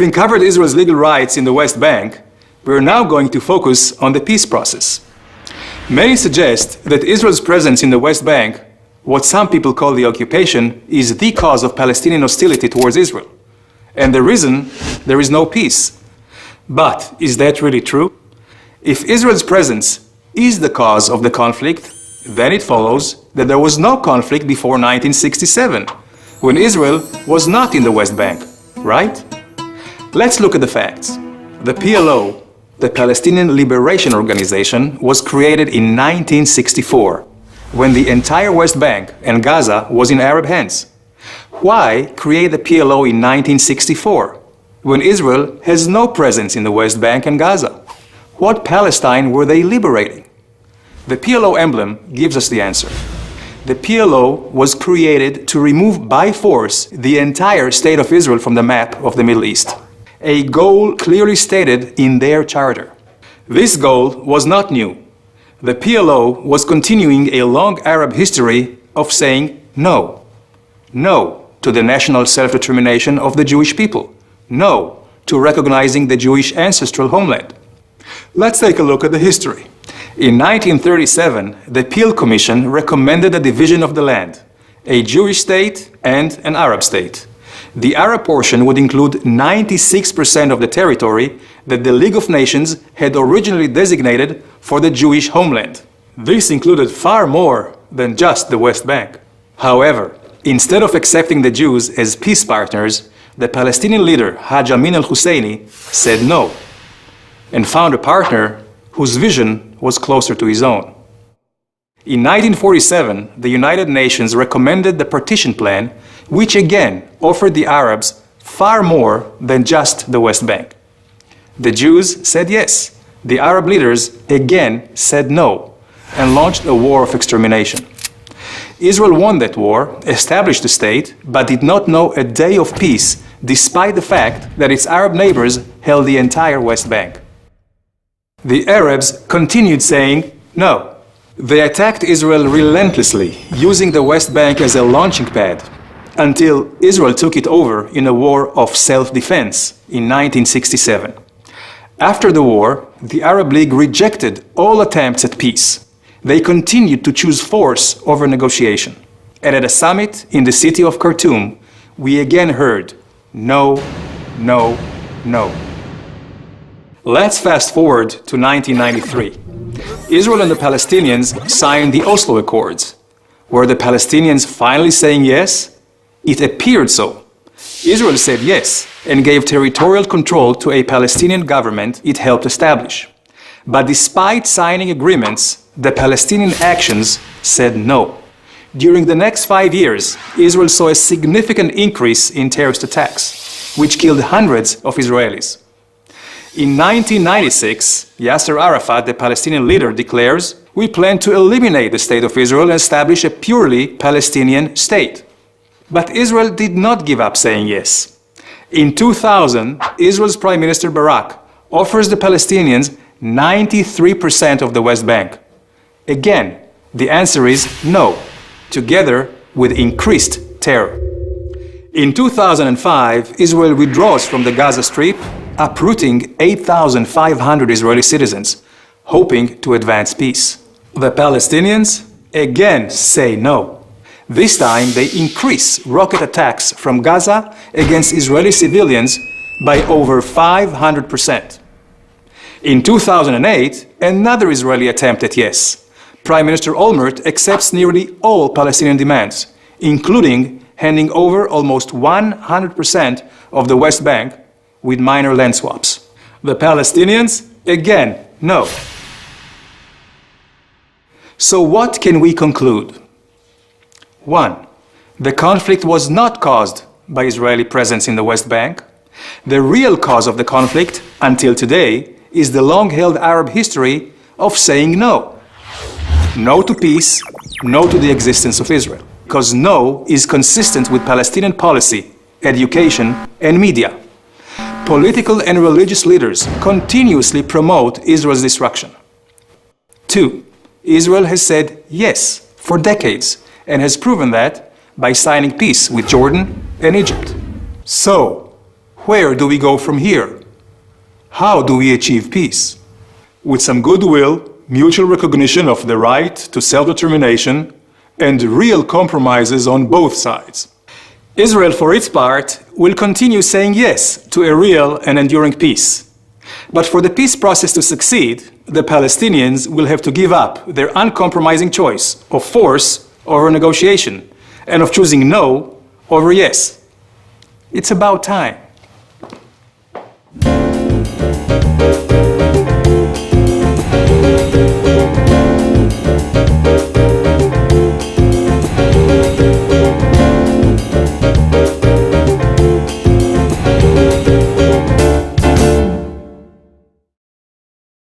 Having covered Israel's legal rights in the West Bank, we are now going to focus on the peace process. Many suggest that Israel's presence in the West Bank, what some people call the occupation, is the cause of Palestinian hostility towards Israel, and the reason there is no peace. But is that really true? If Israel's presence is the cause of the conflict, then it follows that there was no conflict before 1967, when Israel was not in the West Bank, right? Let's look at the facts. The PLO, the Palestinian Liberation Organization, was created in 1964, when the entire West Bank and Gaza was in Arab hands. Why create the PLO in 1964, when Israel has no presence in the West Bank and Gaza? What Palestine were they liberating? The PLO emblem gives us the answer. The PLO was created to remove by force the entire state of Israel from the map of the Middle East, a goal clearly stated in their charter. This goal was not new. The PLO was continuing a long Arab history of saying no. No to the national self-determination of the Jewish people. No to recognizing the Jewish ancestral homeland. Let's take a look at the history. In 1937, the Peel Commission recommended a division of the land, a Jewish state and an Arab state. The Arab portion would include 96% of the territory that the League of Nations had originally designated for the Jewish homeland. This included far more than just the West Bank. However, instead of accepting the Jews as peace partners, the Palestinian leader Haj Amin al-Husseini said no, and found a partner whose vision was closer to his own. In 1947, the United Nations recommended the partition plan, which again offered the Arabs far more than just the West Bank. The Jews said yes. The Arab leaders again said no, and launched a war of extermination. Israel won that war, established the state, but did not know a day of peace, despite the fact that its Arab neighbors held the entire West Bank. The Arabs continued saying no. They attacked Israel relentlessly, using the West Bank as a launching pad, until Israel took it over in a war of self-defense in 1967. After the war, the Arab League rejected all attempts at peace. They continued to choose force over negotiation. And at a summit in the city of Khartoum, we again heard no, no, no. Let's fast forward to 1993. Israel and the Palestinians signed the Oslo Accords. Were the Palestinians finally saying yes? It appeared so. Israel said yes and gave territorial control to a Palestinian government it helped establish. But despite signing agreements, the Palestinian actions said no. During the next 5 years, Israel saw a significant increase in terrorist attacks, which killed hundreds of Israelis. In 1996, Yasser Arafat, the Palestinian leader, declares, "We plan to eliminate the state of Israel and establish a purely Palestinian state." But Israel did not give up saying yes. In 2000, Israel's Prime Minister Barak offers the Palestinians 93% of the West Bank. Again, the answer is no, together with increased terror. In 2005, Israel withdraws from the Gaza Strip, uprooting 8,500 Israeli citizens, hoping to advance peace. The Palestinians again say no. This time, they increase rocket attacks from Gaza against Israeli civilians by over 500%. In 2008, another Israeli attempt at yes. Prime Minister Olmert accepts nearly all Palestinian demands, including handing over almost 100% of the West Bank with minor land swaps. The Palestinians, again, no. So what can we conclude? 1. The conflict was not caused by Israeli presence in the West Bank. The real cause of the conflict, until today, is the long-held Arab history of saying no. No to peace, no to the existence of Israel. Because no is consistent with Palestinian policy, education, and media. Political and religious leaders continuously promote Israel's destruction. 2. Israel has said yes for decades and has proven that by signing peace with Jordan and Egypt. So, where do we go from here? How do we achieve peace? With some goodwill, mutual recognition of the right to self-determination, and real compromises on both sides. Israel, for its part, will continue saying yes to a real and enduring peace. But for the peace process to succeed, the Palestinians will have to give up their uncompromising choice of force over negotiation and of choosing no over yes. It's about time.